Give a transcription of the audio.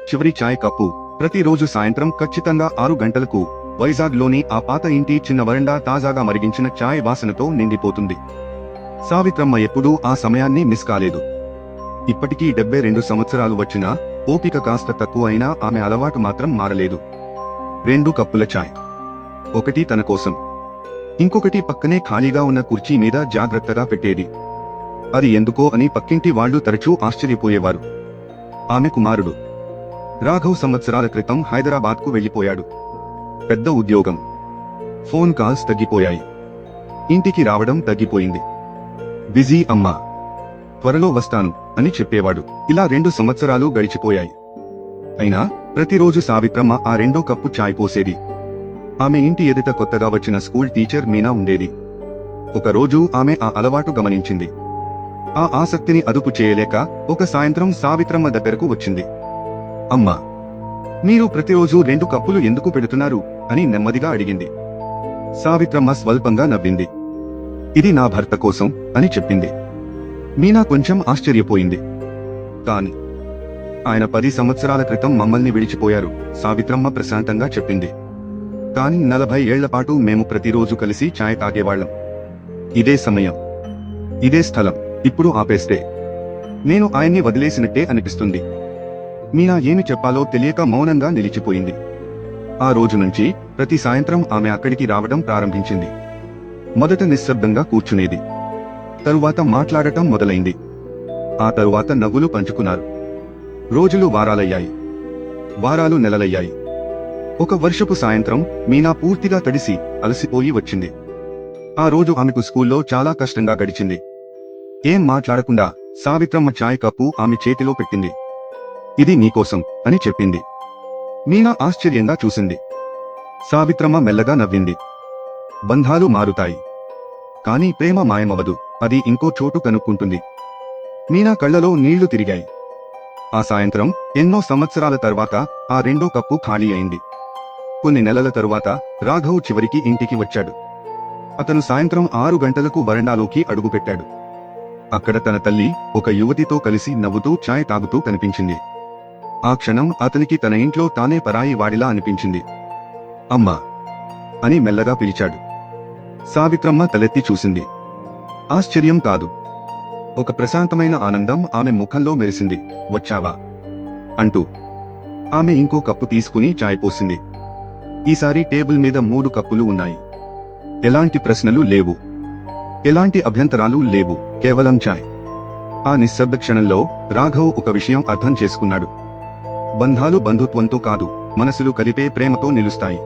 చివరి చాయ్ కప్పు ప్రతిరోజు సాయంత్రం ఖచ్చితంగా 6 గంటలకు వైజాగ్లోని ఆ పాత ఇంటి చిన్న వరండా తాజాగా మరిగించిన చాయ్ వాసనతో నిండిపోతుంది. సావిత్రమ్మ ఎప్పుడూ ఆ సమయాన్ని మిస్ కాలేదు. ఇప్పటికీ 72 సంవత్సరాలు వచ్చినా ఓపిక కాస్త తక్కువ అయినా ఆమె అలవాటు మాత్రం మారలేదు. 2 కప్పుల చాయ్, ఒకటి తన కోసం, ఇంకొకటి పక్కనే ఖాళీగా ఉన్న కుర్చీ మీద జాగ్రత్తగా పెట్టేది. అది ఎందుకో అని పక్కింటి వాళ్లు తరచూ ఆశ్చర్యపోయేవారు. ఆమె కుమారుడు రాఘవ్ సంవత్సరాల క్రితం హైదరాబాద్కు వెళ్లిపోయాడు. పెద్ద ఉద్యోగం, ఫోన్ కాల్స్ తగ్గిపోయాయి, ఇంటికి రావడం తగ్గిపోయింది. బిజీ అమ్మా, త్వరలో వస్తాను అని చెప్పేవాడు. ఇలా 2 సంవత్సరాలు గడిచిపోయాయి. అయినా ప్రతిరోజు సావిత్రమ్మ ఆ 2వ కప్పు చాయ్ పోసేది. ఆమె ఇంటి ఎదుట కొత్తగా వచ్చిన స్కూల్ టీచర్ మీనా ఉండేది. ఒకరోజు ఆమె ఆ అలవాటు గమనించింది. ఆ ఆసక్తిని అదుపు చేయలేక ఒక సాయంత్రం సావిత్రమ్మ దగ్గరకు వచ్చింది. అమ్మా, మీరు ప్రతిరోజు 2 కప్పులు ఎందుకు పెడుతున్నారు అని నెమ్మదిగా అడిగింది. సావిత్రమ్మ స్వల్పంగా నవ్వింది. ఇది నా భర్త కోసం అని చెప్పింది. మీనా కొంచెం ఆశ్చర్యపోయింది. కాని ఆయన 10 సంవత్సరాల క్రితం మమ్మల్ని విడిచిపోయారు, సావిత్రమ్మ ప్రశాంతంగా చెప్పింది. కానీ 40 ఏళ్లపాటు మేము ప్రతిరోజు కలిసి ఛాయ్ తాగేవాళ్లం. ఇదే సమయం, ఇదే స్థలం. ఇప్పుడు ఆపేస్తే నేను ఆయన్ని వదిలేసినట్టే అనిపిస్తుంది. మీనా ఏమి చెప్పాలో తెలియక మౌనంగా నిలిచిపోయింది. ఆ రోజు నుంచి ప్రతి సాయంత్రం ఆమె అక్కడికి రావడం ప్రారంభించింది. మొదట నిశ్శబ్దంగా కూర్చునేది, తరువాత మాట్లాడటం మొదలైంది. ఆ తరువాత నవ్వులు పంచుకున్నారు. రోజులు వారాలయ్యాయి, వారాలు నెలలయ్యాయి. ఒక వర్షపు సాయంత్రం మీనా పూర్తిగా తడిసి అలసిపోయి వచ్చింది. ఆ రోజు ఆమెకు స్కూల్లో చాలా కష్టంగా గడిచింది. ఏం మాట్లాడకుండా సావిత్రమ్మ ఛాయ్ కప్పు ఆమె చేతిలో పెట్టింది. ఇది నీకోసం అని చెప్పింది. మీనా ఆశ్చర్యంగా చూసింది. సావిత్రమ్మ మెల్లగా నవ్వింది. బంధాలు మారుతాయి, కానీ ప్రేమ మాయమవదు, అది ఇంకో చోటు కనుక్కుంటుంది. మీనా కళ్లలో నీళ్లు తిరిగాయి. ఆ సాయంత్రం ఎన్నో సంవత్సరాల తర్వాత ఆ 2వ కప్పు ఖాళీ అయింది. కొన్ని నెలల తరువాత రాఘవ్ చివరికి ఇంటికి వచ్చాడు. అతను సాయంత్రం 6 గంటలకు వరండాలోకి అడుగుపెట్టాడు. అక్కడ తన తల్లి ఒక యువతితో కలిసి నవ్వుతూ ఛాయ్ తాగుతూ కనిపించింది. ఆ క్షణం అతనికి తన ఇంట్లో తానే పరాయి వాడిలా అనిపించింది. అమ్మా అని మెల్లగా పిలిచాడు. సావిత్రమ్మ తలెత్తి చూసింది. ఆశ్చర్యం కాదు, ఒక ప్రశాంతమైన ఆనందం ఆమె ముఖంలో మెరిసింది. వచ్చావా అంటూ ఆమె ఇంకో కప్పు తీసుకుని ఛాయ్ పోసింది. ఈసారి టేబుల్ మీద 3 కప్పులు ఉన్నాయి. ఎలాంటి ప్రశ్నలు లేవు, ఎలాంటి అభ్యంతరాలు లేవు, కేవలం ఛాయ్. ఆ నిశ్శబ్ద క్షణంలో రాఘవ్ ఒక విషయం అర్థం చేసుకున్నాడు. బంధాలు బంధుత్వంతో కాదు, మనసులు కలిపే ప్రేమతో నిలుస్తాయి.